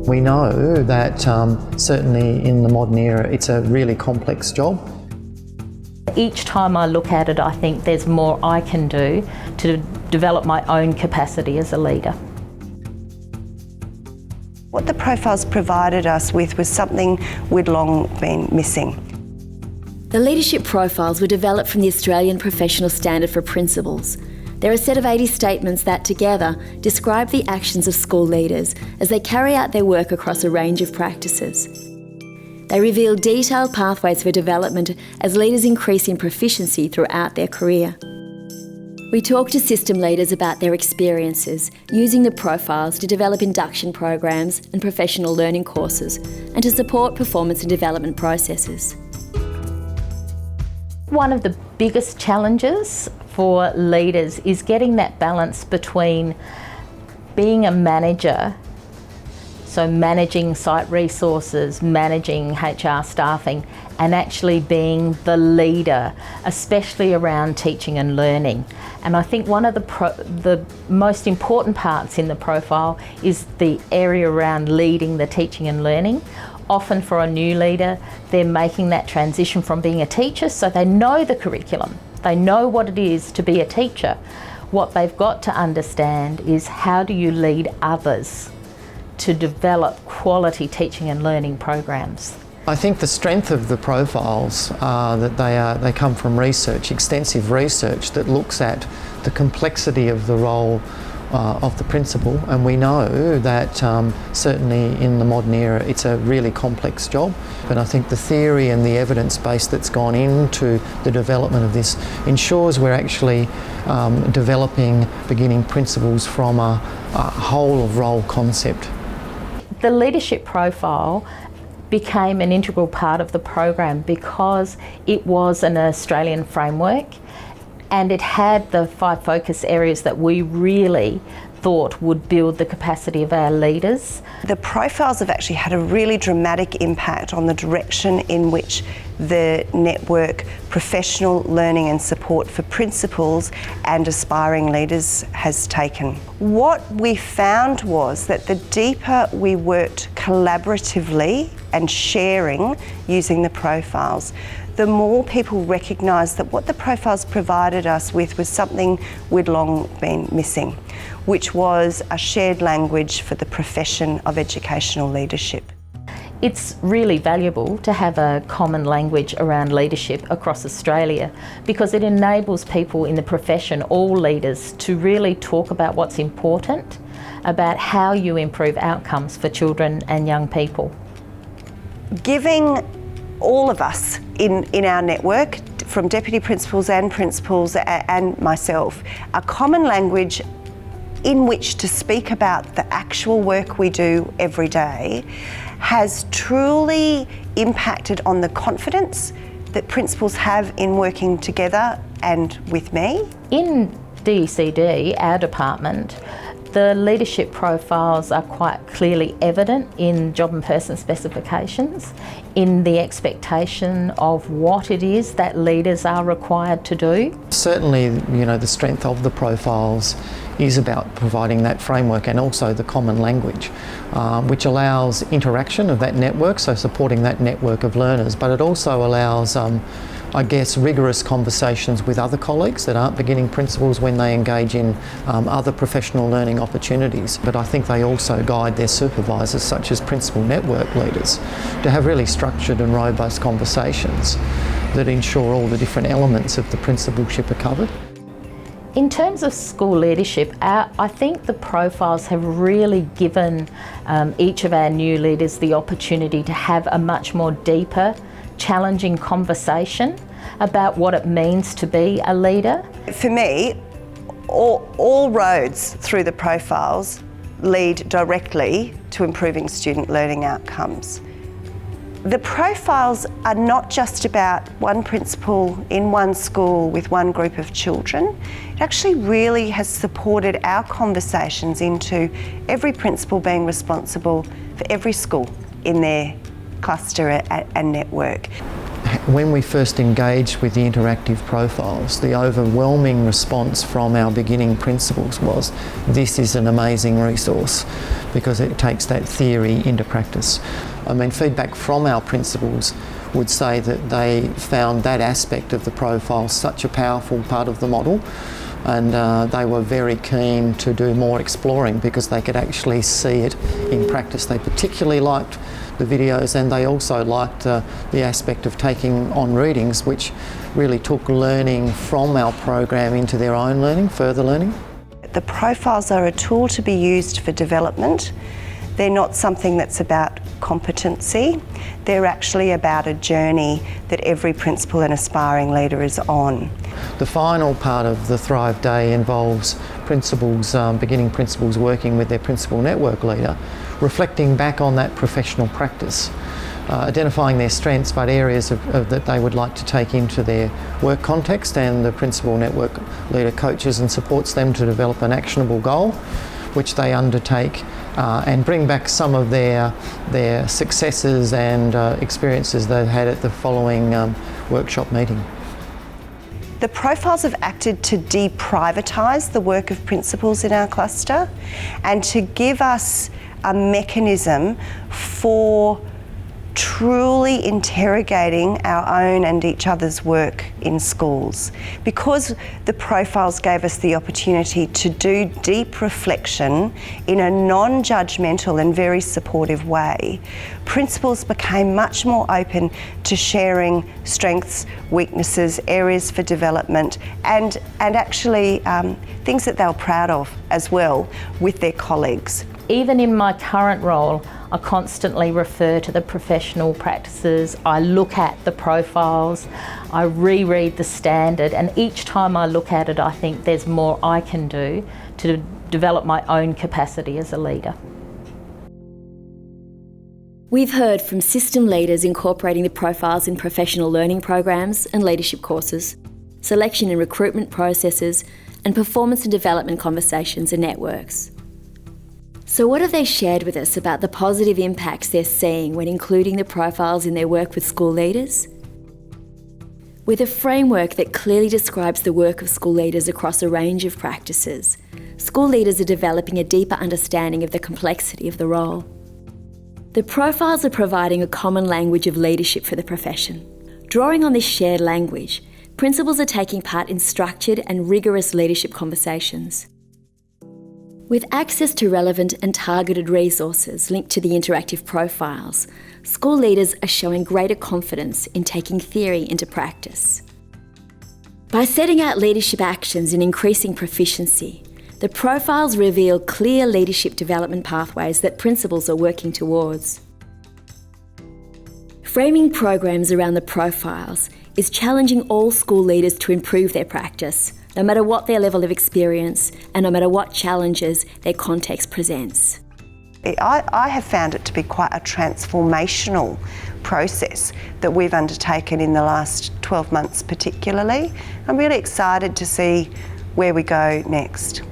We know that certainly in the modern era it's a really complex job. Each time I look at it, I think there's more I can do to develop my own capacity as a leader. What the profiles provided us with was something we'd long been missing. The leadership profiles were developed from the Australian Professional Standard for Principals. They're a set of 80 statements that together describe the actions of school leaders as they carry out their work across a range of practices. They reveal detailed pathways for development as leaders increase in proficiency throughout their career. We talk to system leaders about their experiences using the profiles to develop induction programs and professional learning courses and to support performance and development processes. One of the biggest challenges for leaders is getting that balance between being a manager, so managing site resources, managing HR staffing, and actually being the leader, especially around teaching and learning. And I think one of the most important parts in the profile is the area around leading the teaching and learning. Often for a new leader, they're making that transition from being a teacher, so they know the curriculum. They know what it is to be a teacher. What they've got to understand is how do you lead others to develop quality teaching and learning programs. I think the strength of the profiles are that they come from research, extensive research that looks at the complexity of the role of the principal, and we know that certainly in the modern era it's a really complex job. But I think the theory and the evidence base that's gone into the development of this ensures we're actually developing beginning principles from a whole of role concept. The leadership profile became an integral part of the program because it was an Australian framework and it had the 5 focus areas that we really thought would build the capacity of our leaders. The profiles have actually had a really dramatic impact on the direction in which the network professional learning and support for principals and aspiring leaders has taken. What we found was that the deeper we worked collaboratively and sharing using the profiles, the more people recognised that what the profiles provided us with was something we'd long been missing, which was a shared language for the profession of educational leadership. It's really valuable to have a common language around leadership across Australia because it enables people in the profession, all leaders, to really talk about what's important, about how you improve outcomes for children and young people. Giving all of us in our network, from deputy principals and myself, a common language in which to speak about the actual work we do every day has truly impacted on the confidence that principals have in working together and with me. In DECD, our department, the leadership profiles are quite clearly evident in job and person specifications, in the expectation of what it is that leaders are required to do. Certainly, the strength of the profiles is about providing that framework and also the common language, which allows interaction of that network, so supporting that network of learners, but it also allows rigorous conversations with other colleagues that aren't beginning principals when they engage in other professional learning opportunities. But I think they also guide their supervisors, such as principal network leaders, to have really structured and robust conversations that ensure all the different elements of the principalship are covered. In terms of school leadership, I think the profiles have really given each of our new leaders the opportunity to have a much more deeper, challenging conversation about what it means to be a leader. For me, all roads through the profiles lead directly to improving student learning outcomes. The profiles are not just about one principal in one school with one group of children. It actually really has supported our conversations into every principal being responsible for every school in their cluster and network. When we first engaged with the interactive profiles, the overwhelming response from our beginning principals was, this is an amazing resource because it takes that theory into practice. I mean, feedback from our principals would say that they found that aspect of the profile such a powerful part of the model, and they were very keen to do more exploring because they could actually see it in practice. They particularly liked the videos, and they also liked the aspect of taking on readings, which really took learning from our program into their own learning, further learning. The profiles are a tool to be used for development. They're not something that's about competency. They're actually about a journey that every principal and aspiring leader is on. The final part of the Thrive Day involves principals, beginning principals working with their principal network leader, reflecting back on that professional practice, identifying their strengths but areas that they would like to take into their work context, and the principal network leader coaches and supports them to develop an actionable goal which they undertake and bring back some of their successes and experiences they've had at the following workshop meeting. The profiles have acted to deprivatise the work of principals in our cluster and to give us a mechanism for truly interrogating our own and each other's work in schools. Because the profiles gave us the opportunity to do deep reflection in a non-judgmental and very supportive way, principals became much more open to sharing strengths, weaknesses, areas for development, and actually things that they were proud of as well with their colleagues. Even in my current role, I constantly refer to the professional practices, I look at the profiles, I reread the standard, and each time I look at it I think there's more I can do to develop my own capacity as a leader. We've heard from system leaders incorporating the profiles in professional learning programs and leadership courses, selection and recruitment processes, and performance and development conversations and networks. So what have they shared with us about the positive impacts they're seeing when including the profiles in their work with school leaders? With a framework that clearly describes the work of school leaders across a range of practices, school leaders are developing a deeper understanding of the complexity of the role. The profiles are providing a common language of leadership for the profession. Drawing on this shared language, principals are taking part in structured and rigorous leadership conversations. With access to relevant and targeted resources linked to the interactive profiles, school leaders are showing greater confidence in taking theory into practice. By setting out leadership actions and increasing proficiency, the profiles reveal clear leadership development pathways that principals are working towards. Framing programs around the profiles is challenging all school leaders to improve their practice, no matter what their level of experience and no matter what challenges their context presents. I have found it to be quite a transformational process that we've undertaken in the last 12 months particularly. I'm really excited to see where we go next.